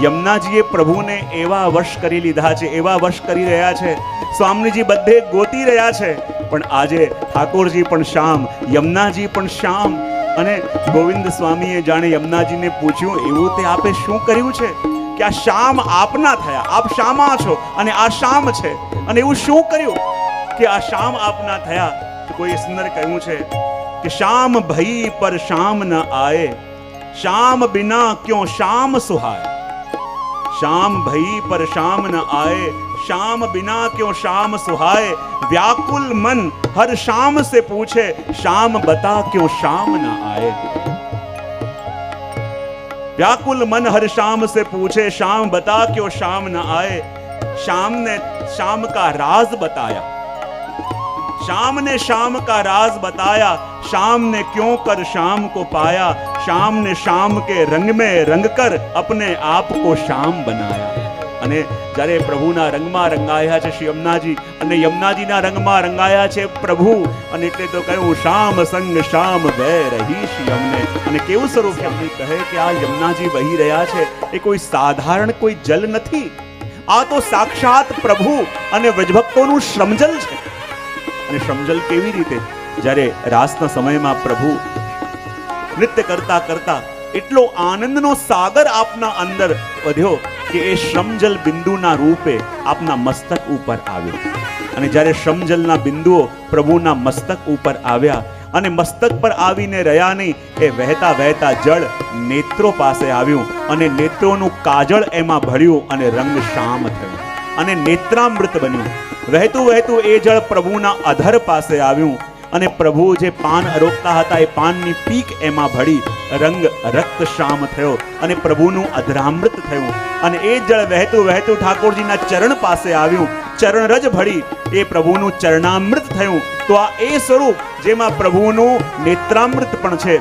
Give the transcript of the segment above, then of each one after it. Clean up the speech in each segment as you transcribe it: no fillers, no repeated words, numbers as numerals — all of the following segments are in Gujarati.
યમુનાજીએ પ્રભુને એવા વશ કરી લીધા છે, એવા વશ કરી રહ્યા છે, સ્વામીજી બધે ગોતી રહ્યા છે, પણ આજે ઠાકોરજી પણ શ્યામ, યમુનાજી પણ શ્યામ. અને ગોવિંદ સ્વામીએ જાણે યમુનાજીને પૂછ્યું, એવું તે આપે શું કર્યું છે કે આ શ્યામ આપના થયા? આપ શ્યામા છો અને આ શ્યામ છે, અને એવું શું કર્યું કે આ શ્યામ આપના થયા? કોઈ સુંદર કહ્યું છે કે શ્યામ ભઈ પર શ્યામ ન આએ, શ્યામ બિના ક્यों શ્યામ સુહાય. श्याम भई पर श्याम न आए, श्याम बिना क्यों श्याम सुहाए. व्याकुल मन हर श्याम से पूछे, श्याम बता क्यों श्याम न आए. व्याकुल मन हर श्याम से पूछे, श्याम बता क्यों श्याम न आए. श्याम ने श्याम का राज बताया, श्याम ने श्याम का राज बताया. श्याम ने क्यों कर श्याम को पाया, श्याम ने श्याम के रंग में रंग कर अपने आप को श्याम बनाया. અને જ્યારે પ્રભુના રંગમાં રંગાયા છે શ્રી યમુનાજી, અને યમુનાજીના રંગમાં રંગાયા છે પ્રભુ, અને એટલે તો કહ્યું શ્યામ સંગ શ્યામ વહે રહી શ્રી યમને. અને કેવું સ્વરૂપ છે? કહે કે આ યમુનાજી વહી રહ્યા છે એ કોઈ સાધારણ કોઈ જલ નથી, આ તો સાક્ષાત પ્રભુ અને વ્રજભક્તોનું શ્રમજલ છે. અને શ્રમજલ કેવી રીતે? જ્યારે રાસના સમયમાં પ્રભુ નૃત્ય કરતા કરતા એટલો આનંદનો સાગર આપના અંદર વધ્યો કે એ શ્રમજલ બિંદુના રૂપે આપના મસ્તક ઉપર આવ્યો. અને જ્યારે શ્રમજલના બિંદુઓ પ્રભુના મસ્તક ઉપર આવ્યા અને મસ્તક પર આવીને રહ્યા નહીં, એ વહેતા વહેતા જળ નેત્રો પાસે આવ્યું, અને નેત્રોનું કાજળ એમાં ભળ્યું, અને રંગ શ્યામ થયો, અને નેત્રામૃત બન્યું. વહેતું વહેતું એ જળ પ્રભુના અધર પાસે આવ્યું, અને પ્રભુ જે પાન અરોગતા હતા એ પાનની પીક એમાં ભળી, રંગ રક્ત શ્યામ થયો, અને પ્રભુનું અધરામૃત થયું. અને એ જળ વહેતું વહેતું ઠાકોરજીના ચરણ પાસે આવ્યું, ચરણ રજ ભળી, એ પ્રભુનું ચરણામૃત થયું. તો આ એ સ્વરૂપ જેમાં પ્રભુનું નેત્રામૃત પણ છે,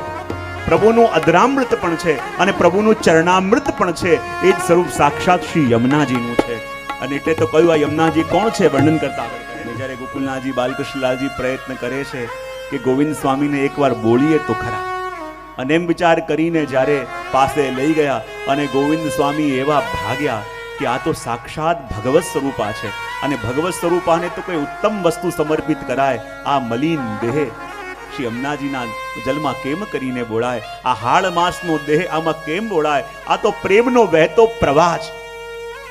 પ્રભુનું અધરામૃત પણ છે, અને પ્રભુનું ચરણામૃત પણ છે, એ જ સ્વરૂપ સાક્ષાત શ્રી યમુનાજીનું છે. અને એટલે તો કહ્યું આ યમુનાજી કોણ છે? વર્ણન કરતા જ્યારે ગોકુલનાથજી બાલકૃષ્ણલાલજી પ્રયત્ન કરે છે કે ગોવિંદ સ્વામીને એકવાર બોલીએ તો ખરા, અને એમ વિચાર કરીને જ્યારે પાસે લઈ ગયા, અને ગોવિંદ સ્વામી એવા ભાગ્યા કે આ તો સાક્ષાત ભગવત સ્વરૂપા છે, અને ભગવત સ્વરૂપાને તો કોઈ ઉત્તમ વસ્તુ સમર્પિત કરાય. આ મલિન દેહ શ્રી યમુનાજીના જલમાં કેમ કરીને બોળાય? આ હાડ માસનો દેહ આમાં કેમ બોળાય? આ તો પ્રેમનો વહેતો પ્રવાહ છે.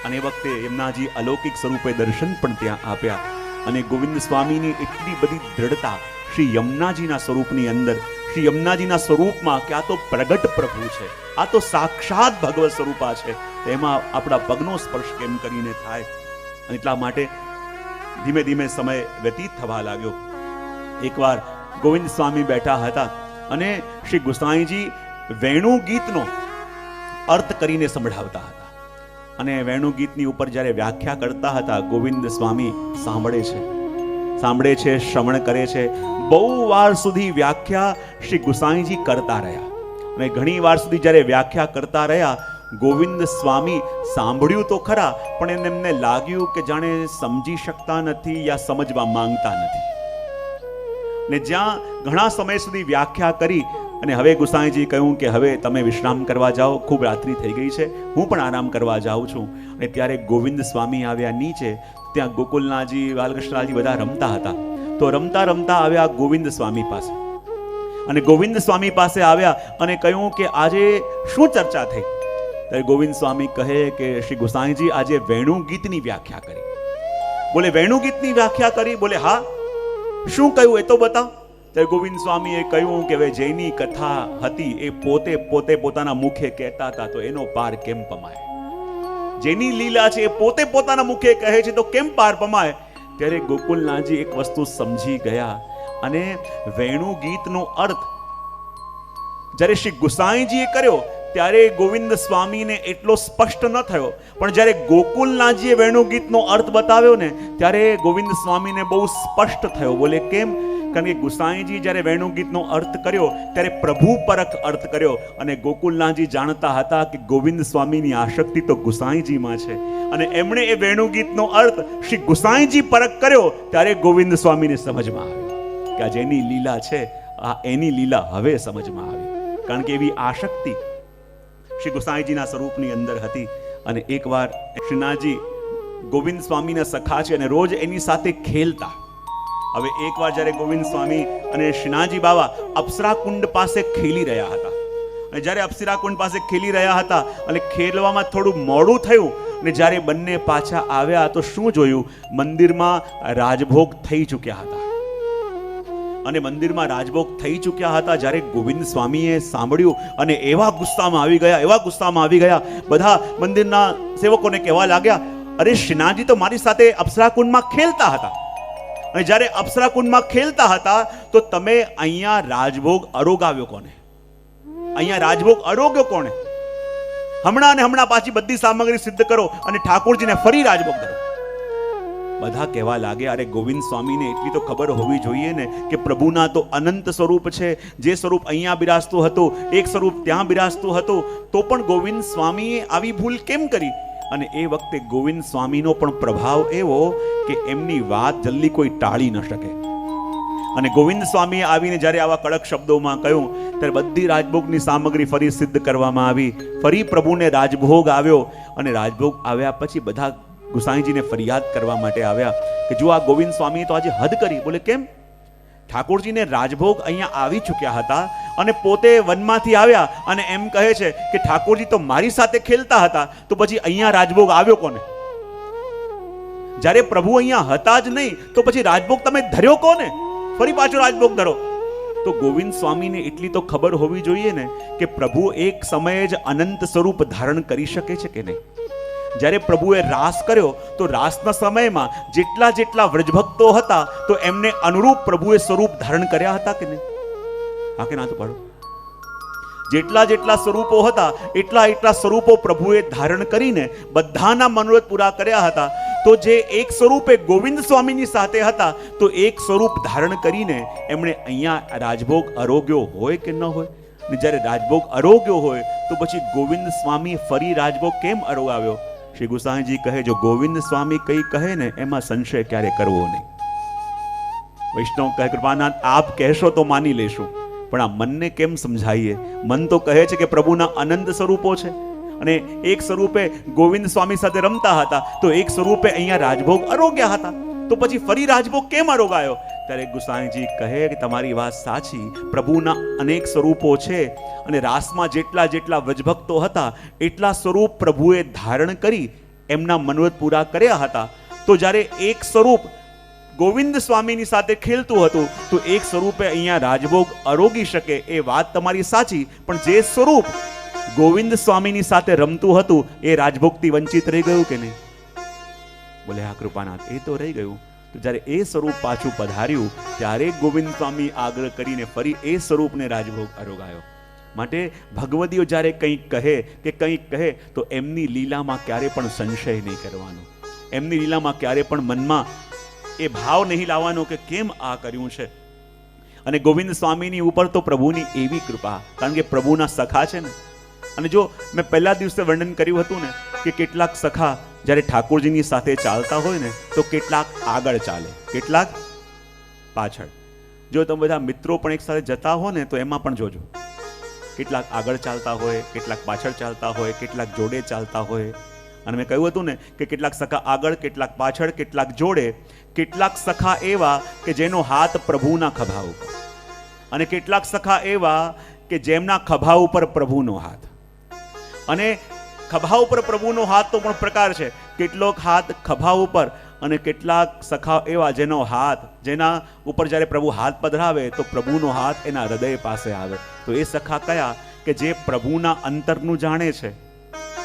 અને એ વખતે યમુનાજી અલૌકિક સ્વરૂપે દર્શન પણ ત્યાં આપ્યા. અને ગોવિંદ સ્વામીની એટલી બધી દ્રઢતા શ્રી યમુનાજીના સ્વરૂપની અંદર, શ્રી યમુનાજીના સ્વરૂપમાં કે આ તો પ્રગટ પ્રભુ છે, આ તો સાક્ષાત ભગવત સ્વરૂપા છે, તેમાં આપણા પગનો સ્પર્શ કેમ કરીને થાય? અને એટલા માટે ધીમે ધીમે સમય વ્યતીત થવા લાગ્યો. એકવાર ગોવિંદ સ્વામી બેઠા હતા, અને શ્રી ગુસાઈજી વેણુ ગીતનો અર્થ કરીને સંભળાવતા હતા. અને વેણુ ગીતની ઉપર જ્યારે વ્યાખ્યા કરતા હતા, ગોવિંદ સ્વામી સાંભળે છે, શ્રવણ કરે છે. બહુ વાર સુધી વ્યાખ્યા શ્રી ગુસાઈજી કરતા રહ્યા, અને ઘણી વાર સુધી જ્યારે વ્યાખ્યા કરતા રહ્યા, ગોવિંદ સ્વામી સાંભળ્યું તો ખરા, પણ એમને લાગ્યું કે જાણે સમજી શકતા નથી યા સમજવા માંગતા નથી. ને જ્યાં ઘણા સમય સુધી વ્યાખ્યા કરી, અને હવે ગુસાઈજી કહ્યું કે હવે તમે વિશ્રામ કરવા જાઓ, ખૂબ રાત્રિ થઈ ગઈ છે, હું પણ આરામ કરવા જાઉં છું. અને ત્યારે ગોવિંદ સ્વામી આવ્યા નીચે. ત્યાં ગોકુલનાથજી બાલકૃષ્ણલાલજી બધા રમતા હતા, તો રમતા રમતા આવ્યા ગોવિંદ સ્વામી પાસે. અને ગોવિંદ સ્વામી પાસે આવ્યા અને કહ્યું કે આજે શું ચર્ચા થઈ? ત્યારે ગોવિંદ સ્વામી કહે કે શ્રી ગુસાઈજી આજે વેણુ ગીતની વ્યાખ્યા કરી. બોલે વેણુ ગીતની વ્યાખ્યા કરી? બોલે હા. શું કહ્યું એ તો બતાવ. ત્યારે ગોવિંદ સ્વામીએ કહ્યું કે હવે જેની કથા હતી એ પોતે પોતાના મુખે કહેતા હતા, તો એનો પાર કેમ પમાય? જેની લીલા છે એ પોતાના મુખે કહે છે, તો કેમ પાર પમાય? ત્યારે ગોકુલનાથજી એક વસ્તુ સમજી ગયા, અને વેણુ ગીતનો અર્થ જ્યારે શ્રી ગુસાઈજીએ કર્યો ત્યારે ગોવિંદ સ્વામીને એટલો સ્પષ્ટ ન થયો, પણ જ્યારે ગોકુલનાથજીએ વેણુ ગીતનો અર્થ બતાવ્યો ને, ત્યારે ગોવિંદ સ્વામીને બહુ સ્પષ્ટ થયો. બોલે કેમ? કારણ કે ગુસાઈજી જ્યારે વેણુ ગીતનો અર્થ કર્યો ત્યારે પ્રભુ પરખ અર્થ કર્યો, અને ગોકુલનાથજી જાણતા હતા કે ગોવિંદ સ્વામીની આસક્તિ તો ગુસાઈજીમાં છે, અને એમણે એ વેણુ ગીતનો અર્થ શ્રી ગુસાઈજી પરખ કર્યો. ત્યારે ગોવિંદ સ્વામીને સમજમાં આવ્યું કે આ જેની લીલા છે, આ એની લીલા હવે સમજમાં આવી. કારણ કે એવી આસક્તિ શ્રી ગુસાઈજીના સ્વરૂપની અંદર હતી. અને એકવાર શ્રીનાથજી ગોવિંદ સ્વામીના સખા છે અને રોજ એની સાથે ખેલતા. હવે એકવાર જ્યારે ગોવિંદ સ્વામી અને શ્રીનાથજી બાવા અપ્સરા કુંડ પાસે ખેલી રહ્યા હતા, અને જ્યારે અપ્સરા કુંડ પાસે ખેલી રહ્યા હતા અને ખેલવામાં થોડું મોડું થયું ને જ્યારે બંને પાછા આવ્યા તો શું જોયું? મંદિરમાં રાજભોગ થઈ ચૂક્યા હતા. અને મંદિરમાં રાજભોગ થઈ ચૂક્યા હતા જ્યારે ગોવિંદ સ્વામીએ સાંભળ્યું અને એવા ગુસ્સામાં આવી ગયા. બધા મંદિરના સેવકોને કહેવા લાગ્યા, અરે શ્રીનાથજી તો મારી સાથે અપ્સરા કુંડમાં ખેલતા હતા, અને જ્યારે અપ્સરા કુંડમાં ખેલતા હતા તો તમે અહીંયા રાજભોગ અરોગાવ્યો કોને? અહીંયા રાજભોગ અરોગ્યો કોને? હમણાં પાછી બધી સામગ્રી સિદ્ધ કરો અને ઠાકોરજીને ફરી રાજભોગ કરો. બધા કહેવા લાગે, અરે ગોવિંદ સ્વામીને એટલી તો ખબર હોવી જોઈએ ને કે પ્રભુના તો અનંત સ્વરૂપ છે. જે સ્વરૂપ અહીંયા બિરાજતું હતું, એક સ્વરૂપ ત્યાં બિરાજતું હતું, તો પણ ગોવિંદ સ્વામીએ આવી ભૂલ કેમ કરી? અને એ વખતે ગોવિંદ સ્વામીનો પણ પ્રભાવ એવો કે એમની વાત જલ્દી કોઈ ટાળી ન શકે. અને ગોવિંદ સ્વામીએ આવીને જ્યારે આવા કડક શબ્દોમાં કહ્યું ત્યારે બધી રાજભોગની સામગ્રી ફરી સિદ્ધ કરવામાં આવી. ફરી પ્રભુને રાજભોગ આવ્યો, અને રાજભોગ આવ્યા પછી બધા ગુસાઈજીને ફરિયાદ કરવા માટે આવ્યા કે જો આ ગોવિંદ સ્વામીએ તો આજે હદ કરી. બોલે કેમ? ઠાકોરજીને રાજભોગ અહીંયા આવી ચૂક્યા હતા અને પોતે વનમાંથી આવ્યા અને એમ કહે છે કે ઠાકોરજી તો મારી સાથે ખેલતા હતા, તો પછી અહીંયા રાજભોગ આવ્યો કોને? જ્યારે પ્રભુ અહીંયા હતા જ નહીં તો પછી રાજભોગ તમે ધર્યો કોને? ફરી પાછો રાજભોગ ધરો. તો ગોવિંદ સ્વામીને એટલી તો ખબર હોવી જોઈએ ને કે પ્રભુ એક સમયે જ અનંત સ્વરૂપ ધારણ કરી શકે છે કે નહીં. જ્યારે પ્રભુએ રાસ કર્યો તો રાસના સમયમાં જેટલા વ્રજભક્તો હતા તો એમને અનુરૂપ પ્રભુએ સ્વરૂપ ધારણ કર્યા હતા કે નહીં? હા કે ના તો પાડો. જેટલા સ્વરૂપો હતા એટલા સ્વરૂપો પ્રભુએ ધારણ કરીને બધાના મનોરથ પૂરા કર્યા હતા. તો જે એક સ્વરૂપે ગોવિંદ સ્વામીની સાથે હતા તો એક સ્વરૂપ ધારણ કરીને એમણે અહીંયા રાજભોગ અરોગ્યો હોય કે ન હોય? ને જ્યારે રાજભોગ અરોગ્યો હોય તો પછી ગોવિંદ સ્વામી ફરી રાજભોગ કેમ અરોગાવ્યો? શ્રી ગુસાઈજી કહે, જો ગોવિંદ સ્વામી કઈ કહે ને એમાં સંશય ક્યારે કરવો નહીં. વૈષ્ણવ કહે, કૃપાનાથ આપ કહેશો તો માની લેશું, પણ આ મનને કેમ સમજાવીએ? મન તો કહે છે કે પ્રભુના અનંત સ્વરૂપો છે, અને એક સ્વરૂપે ગોવિંદ સ્વામી સાથે રમતા હતા તો એક સ્વરૂપે અહીંયા રાજભોગ અરોગ્યા હતા, તો પછી ફરી રાજભોગ કેમ અરોગાયો? ત્યારે ગુસાઈજી કહે કે તમારી વાત સાચી, પ્રભુના અનેક સ્વરૂપો છે અને રાસમાં જેટલા વ્રજભક્તો હતા એટલા સ્વરૂપ પ્રભુએ ધારણ કરી એમના મનોરથ પૂરા કર્યા હતા. તો જ્યારે એક સ્વરૂપ ગોવિંદ સ્વામીની સાથે ખેલતું હતું તો એક સ્વરૂપે અહીંયા રાજભોગ અરોગી શકે, એ વાત તમારી સાચી, પણ જે સ્વરૂપ ગોવિંદ સ્વામીની સાથે રમતું હતું એ રાજભોગથી વંચિત રહી ગયું કે નહીં? બોલે હા કૃપાનાથ, એ તો રહી ગયું. તો જ્યારે એ સ્વરૂપ પાછું પધાર્યું ત્યારે ગોવિંદ સ્વામી આગ્રહ કરીને ફરી એ સ્વરૂપને રાજભોગ અરોગાયો. માટે ભગવદીઓ જ્યારે કંઈક કહે કે કંઈક કહે તો એમની લીલામાં ક્યારે પણ સંશય નહીં કરવાનો. એમની લીલામાં ક્યારે પણ મનમાં એ ભાવ નહીં લાવવાનો કે કેમ આ કર્યું છે. અને ગોવિંદ સ્વામીની ઉપર તો પ્રભુની એવી કૃપા, કારણ કે પ્રભુના સખા છે ને. અને જો મેં પહેલા દિવસે વર્ણન કર્યું હતું ને કે કેટલાક સખા જ્યારે ઠાકોરજીની સાથે ચાલતા હોય ને તો કેટલાક આગળ ચાલે, કેટલાક પાછળ. જો તમે બધા મિત્રો પણ એક સાથે જતા હો ને તો એમાં પણ જોજો, કેટલાક આગળ ચાલતા હોય, કેટલાક પાછળ ચાલતા હોય, કેટલાક જોડે ચાલતા હોય. અને મેં કહ્યું હતું ને કે કેટલાક સખા આગળ, કેટલાક પાછળ, કેટલાક જોડે. કેટલાક સખા એવા કે જેનો હાથ પ્રભુના ખભા ઉપર, અને કેટલાક સખા એવા કે જેમના ખભા ઉપર પ્રભુનો હાથ. અને ખભા ઉપર પ્રભુનો હાથ તો પણ પ્રકાર છે, કેટલોક હાથ ખભા ઉપર, અને કેટલાક સખા એવા જેનો હાથ, જેના ઉપર જ્યારે પ્રભુ હાથ પધરાવે તો પ્રભુનો હાથ એના હૃદય પાસે આવે. તો એ સખા કયા? કે જે પ્રભુના અંતરનું જાણે છે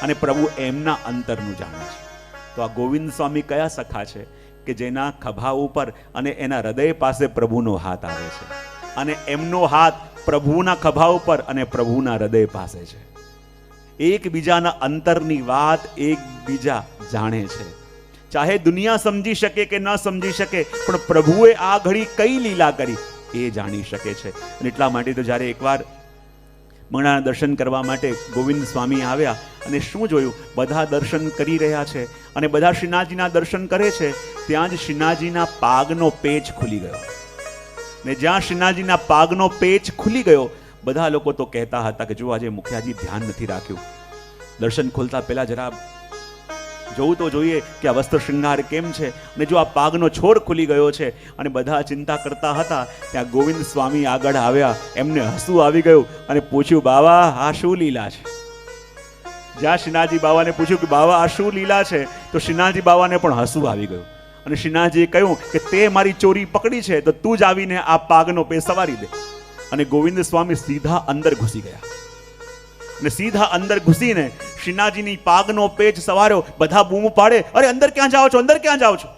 અને પ્રભુ એમના અંતરનું જાણે છે. તો આ ગોવિંદ સ્વામી કયા સખા છે? કે જેના ખભા ઉપર અને એના હૃદય પાસે પ્રભુનો હાથ આવે છે, અને એમનો હાથ પ્રભુના ખભા ઉપર અને પ્રભુના હૃદય પાસે છે. એકબીજાના અંતરની વાત એકબીજા જાણે છે. ચાહે દુનિયા સમજી શકે કે ન સમજી શકે, પણ પ્રભુએ આ ઘડી કઈ લીલા કરી એ જાણી શકે છે. અને એટલા માટે તો જ્યારે એકવાર મંગળાના દર્શન કરવા માટે ગોવિંદ સ્વામી આવ્યા અને શું જોયું? બધા દર્શન કરી રહ્યા છે અને બધા શ્રીનાથજીના દર્શન કરે છે. ત્યાં જ શ્રીનાથજીના પાગનો પેચ ખુલી ગયો, ને જ્યાં શ્રીનાથજીના પાગનો પેચ ખુલી ગયો બધા લોકો તો કહેતા હતા કે જો આજે મુખિયાજી ધ્યાન નથી રાખ્યું, દર્શન ખોલતા પહેલા જરા જોવું તો જોઈએ કે આ વસ્ત્ર શૃંગાર કેમ છે. અને જો આ પાગનો છોર ખુલી ગયો છે અને બધા ચિંતા કરતા હતા, ત્યાં ગોવિંદ સ્વામી આગળ આવ્યા. એમને હસવું આવી ગયું અને પૂછ્યું, બાવા આ શું લીલા છે? જ્યાં શ્રીનાથજી બાવાને પૂછ્યું કે બાવા આ શું લીલા છે, તો શ્રીનાથજી બાવાને પણ હસવું આવી ગયું. અને શ્રીનાથજીએ કહ્યું કે તે મારી ચોરી પકડી છે તો તું જ આવીને આ પાગનો પે સવારી દે. અને ગોવિંદ સ્વામી સીધા અંદર ઘૂસી ગયા અને સીધા અંદર ઘૂસીને શ્રીનાથજીની પાગનો પેચ સવાર્યો. બધા બૂમ પાડે, અરે અંદર ક્યાં જાઓ છો, અંદર ક્યાં જાઓ છો?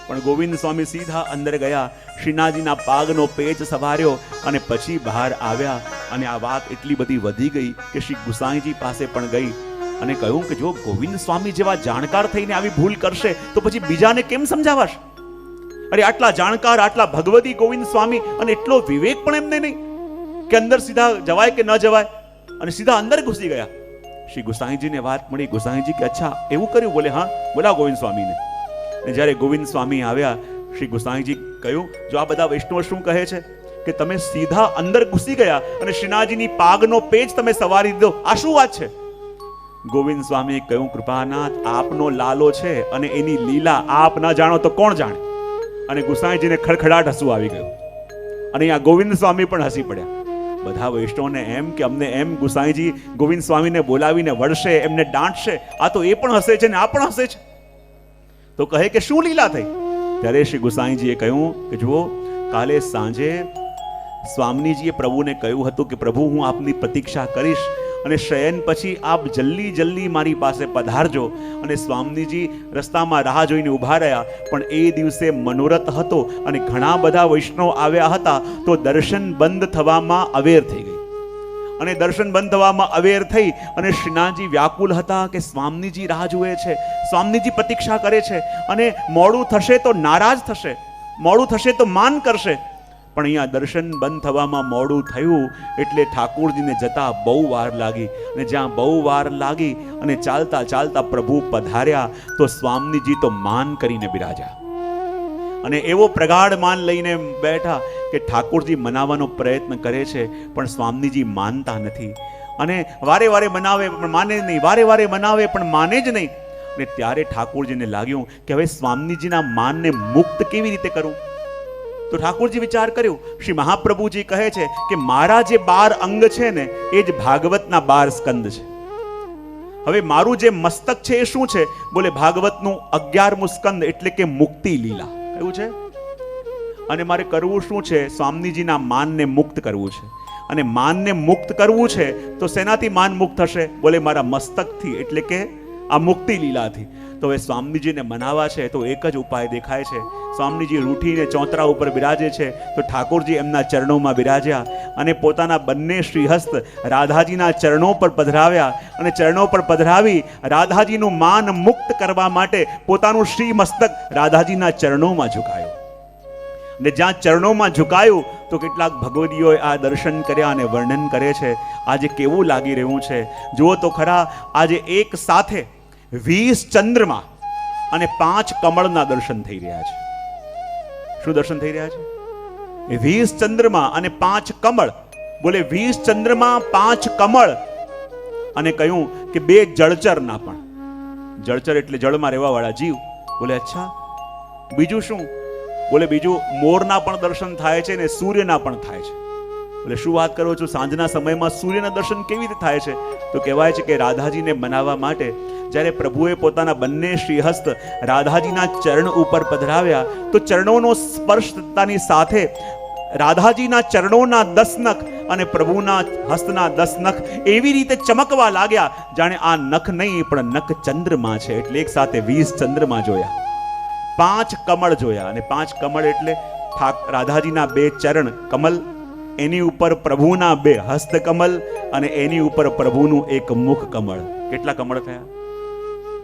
પણ ગોવિંદ સ્વામી સીધા અંદર ગયા, શ્રીનાથજીના પાગનો પેચ સવાર્યો અને પછી બહાર આવ્યા. અને આ વાત એટલી બધી વધી ગઈ કે શ્રી ગુસાઈજી પાસે પણ ગઈ અને કહ્યું કે જો ગોવિંદ સ્વામી જેવા જાણકાર થઈને આવી ભૂલ કરશે તો પછી બીજાને કેમ સમજાવશે? અરે આટલા જાણકાર, આટલા ભગવતી ગોવિંદ સ્વામી, અને એટલો વિવેક પણ એમને નહીં કે અંદર સીધા જવાય કે ન જવાય, અને સીધા અંદર ઘૂસી ગયા. શ્રી ગુસાઈજીને વાત મળી. ગુસાઈજી કે અચ્છા એવું કર્યું? બોલે હા, બોલા ગોવિંદ સ્વામીને. અને જ્યારે ગોવિંદ સ્વામી આવ્યા, શ્રી ગુસાઈજી કહ્યું, જો આ બધા વૈષ્ણવ શું કહે છે કે તમે સીધા અંદર ઘૂસી ગયા અને શ્રીનાથજીની પાગનો પેચ તમે સવારી દીધો, આ શું વાત છે? ગોવિંદ સ્વામીએ કહ્યું, કૃપાનાથ આપનો લાલો છે અને એની લીલા આપ ના જાણો તો કોણ જાણે? અને ગુસાઈજીને ખડખડાટ હસવું આવી ગયું. અને અહીંયા ગોવિંદ સ્વામી પણ હસી પડ્યા. બધા વૈષ્ણવને એમ કે અમને એમ ગુસાઈજી ગોવિંદ સ્વામીને બોલાવીને વળશે, એમને દાંટશે, આ તો એ પણ હસે છે ને આ પણ હસે છે. તો કહે કે શું લીલા થઈ? ત્યારે શ્રી ગુસાઈજીએ કહ્યું કે જુઓ, કાલે સાંજે સ્વામીજીએ પ્રભુને કહ્યું હતું કે પ્રભુ હું આપની પ્રતીક્ષા કરીશ અને શયન પછી આપ જલ્દી જલ્દી મારી પાસે પધારજો. અને સ્વામીજી રસ્તામાં રાહ જોઈને ઊભા રહ્યા. પણ એ દિવસે મનોરથ હતો અને ઘણા બધા વૈષ્ણવ આવ્યા હતા, તો દર્શન બંધ થવામાં અવેર થઈ ગઈ. અને દર્શન બંધ થવામાં અવેર થઈ અને શ્રીનાથજી વ્યાકુલ હતા કે સ્વામીજી રાહ જુએ છે, સ્વામીજી પ્રતીક્ષા કરે છે, અને મોડું થશે તો નારાજ થશે, મોડું થશે તો માન કરશે. પણ અહીંયા દર્શન બંધ થવામાં મોડું થયું એટલે ઠાકોરજીને જતા બહુ વાર લાગી. અને જ્યાં બહુ વાર લાગી અને ચાલતા ચાલતા પ્રભુ પધાર્યા તો સ્વામીજી તો માન કરીને બિરાજ્યા. અને એવો પ્રગાઢ માન લઈને બેઠા કે ઠાકોરજી મનાવવાનો પ્રયત્ન કરે છે પણ સ્વામીજી માનતા નથી. અને વારે વારે મનાવે પણ માને નહીં, વારે વારે મનાવે પણ માને જ નહીં. અને ત્યારે ઠાકોરજીને લાગ્યું કે હવે સ્વામીજીના માનને મુક્ત કેવી રીતે કરું? તો ઠાકોરજી વિચાર કર્યો. શ્રી મહાપ્રભુજી કહે છે કે મારા જે 12 અંગ છે ને એ જ ભાગવતના 12 સ્કંદ છે. હવે મારું જે મસ્તક છે એ શું છે? બોલે ભાગવતનું 11મું સ્કંદ એટલે કે મુક્તિ લીલા. એવું છે. અને મારે કરવું શું છે? સ્વામીજીના માનને મુક્ત કરવું છે. અને માનને મુક્ત કરવું છે તો શેનાથી માન મુક્ત થશે? બોલે મારા મસ્તકથી, એટલે કે આ મુક્તિ લીલાથી. તો હવે સ્વામીજીને મનાવા છે તો એક જ ઉપાય દેખાય છે. સ્વામીજી રૂઠીને ચોતરા ઉપર બિરાજે છે તો ઠાકોરજી એમના ચરણોમાં બિરાજ્યા અને પોતાના બંને શ્રીહસ્ત રાધાજીના ચરણો પર પધરાવ્યા. અને ચરણો પર પધરાવી રાધાજીનું માન મુક્ત કરવા માટે પોતાનું શ્રી મસ્તક રાધાજીના ચરણોમાં ઝુકાયું. અને જ્યાં ચરણોમાં ઝુકાયું તો કેટલાક ભગવદીઓએ આ દર્શન કર્યા અને વર્ણન કરે છે. આજે કેવું લાગી રહ્યું છે જુઓ તો ખરા. આજે એક સાથે 20 ચંદ્રમા અને 5 કમળના દર્શન થઈ રહ્યા છે. શું દર્શન થઈ રહ્યા છે? 20 ચંદ્રમા અને 5 કમળ. બોલે 20 ચંદ્રમા 5 કમળ. અને કહ્યું કે 2 જળચરના પણ. જળચર એટલે જળમાં રહેવા વાળા જીવ. બોલે અચ્છા, બીજું શું? બોલે બીજું મોરના પણ દર્શન થાય છે ને સૂર્યના પણ થાય છે. બોલે શું વાત કરો છો? સાંજના સમયમાં સૂર્યના દર્શન કેવી રીતે થાય છે? તો કહેવાય છે કે રાધાજીને મનાવવા માટે જ્યારે પ્રભુએ પોતાના બંને શ્રીહસ્ત રાધાજીના ચરણ ઉપર પધરાવ્યા તો ચરણોનો સ્પર્શ થતાની સાથે રાધાજીના ચરણોના 10 નખ અને પ્રભુના હસ્તના 10 નખ એવી રીતે ચમકવા લાગ્યા જાણે આ નખ નહીં પણ નખ ચંદ્રમા છે. એટલે એક સાથે 20 ચંદ્રમા જોયા, 5 કમળ જોયા. અને 5 કમળ એટલે રાધાજીના 2 ચરણ કમલ, એની ઉપર પ્રભુના 2 હસ્ત કમલ અને એની ઉપર પ્રભુનું 1 મુખ કમળ. કેટલા કમળ થયા?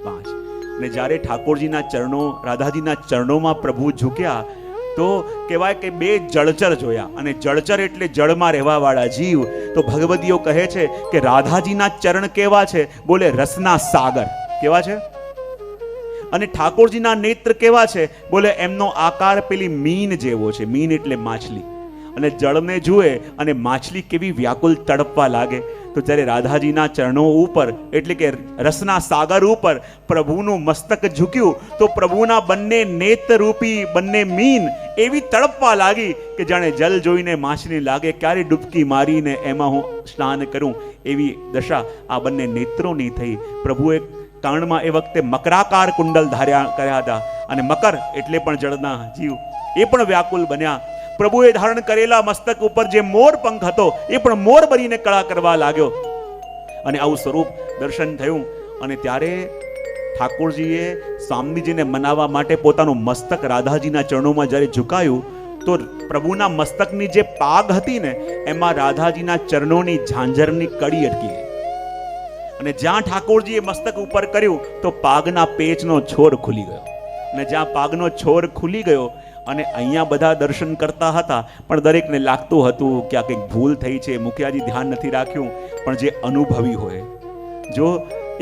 5. અને જ્યારે ઠાકોરજીના ચરણો રાધાજીના ચરણોમાં પ્રભુ ઝૂક્યા તો કહેવાય કે 2 જળચર જોયા. અને જળચર એટલે જળમાં રહેવા વાળા જીવ. તો ભગવદીઓ કહે છે કે રાધાજીના ચરણ કેવા છે? બોલે રસના સાગર. કેવા છે? અને ઠાકોરજીના નેત્ર કેવા છે? બોલે એમનો આકાર પેલી મીન જેવો છે. મીન એટલે માછલી. અને જળને જુએ અને માછલી કેવી વ્યાકુલ તડપવા લાગે. તો જ્યારે રાધાજીના ચરણો ઉપર એટલે કે રસના સાગર ઉપર પ્રભુનું મસ્તક ઝૂક્યું તો પ્રભુના બંને નેત્રરૂપી બંને મીન એવી તડપવા લાગી કે જાણે જલ જોઈને માછલી લાગે ક્યારે ડૂબકી મારીને એમાં હું સ્નાન કરું, એવી દશા આ બંને નેત્રોની થઈ. પ્રભુએ કર્ણમાં એ વખતે મકરાકાર કુંડલ ધાર્યા કર્યા હતા અને મકર એટલે પણ જળના જીવ એ પણ વ્યાકુલ બન્યા. પ્રભુએ ધારણ કરેલા મસ્તક ઉપર જે મોર પંખ હતો એ પણ મોર બનીને કળા કરવા લાગ્યો અને આવું સ્વરૂપ દર્શન થયું. અને ત્યારે ઠાકોરજીએ સ્વામીજીને મનાવવા માટે પોતાનું મસ્તક રાધાજીના ચરણોમાં જ્યારે ઝુકાયું તો પ્રભુના મસ્તકની જે પાગ હતી ને એમાં રાધાજીના ચરણોની ઝાંઝરની કડી અટકી ગઈ અને જ્યાં ઠાકોરજીએ મસ્તક ઉપર કર્યું તો પાગના પેચનો છોર ખુલી ગયો. અને જ્યાં પાગનો છોર ખુલી ગયો અને અહીંયા બધા દર્શન કરતા હતા પણ દરેકને લાગતું હતું કે આ કંઈક ભૂલ થઈ છે, મુખિયાજી ધ્યાન નથી રાખ્યું. પણ જે અનુભવી હોય, જો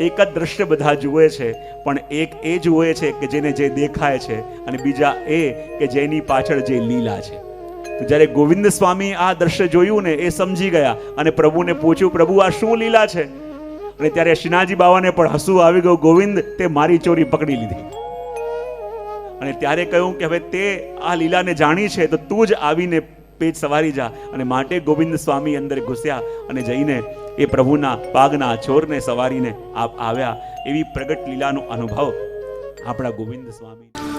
એક જ દ્રશ્ય બધા જુએ છે પણ એક એ જુએ છે કે જેને જે દેખાય છે અને બીજા એ કે જેની પાછળ જે લીલા છે. તો જ્યારે ગોવિંદ સ્વામી આ દ્રશ્ય જોયું ને એ સમજી ગયા અને પ્રભુને પૂછ્યું, પ્રભુ આ શું લીલા છે? અને ત્યારે શ્રીનાથજી બાવાને પણ હસવું આવી ગયું, ગોવિંદ તે મારી ચોરી પકડી લીધી. અને ત્યારે કહ્યું કે હવે તે આ લીલાને જાણી છે તો તું જ આવીને પેજ સવારી જા. અને માટે ગોવિંદ સ્વામી અંદર ઘૂસ્યા અને જઈને એ પ્રભુના પાગના છોરને સવારીને આવ્યા. એવી પ્રગટ લીલાનો અનુભવ આપણા ગોવિંદ સ્વામી.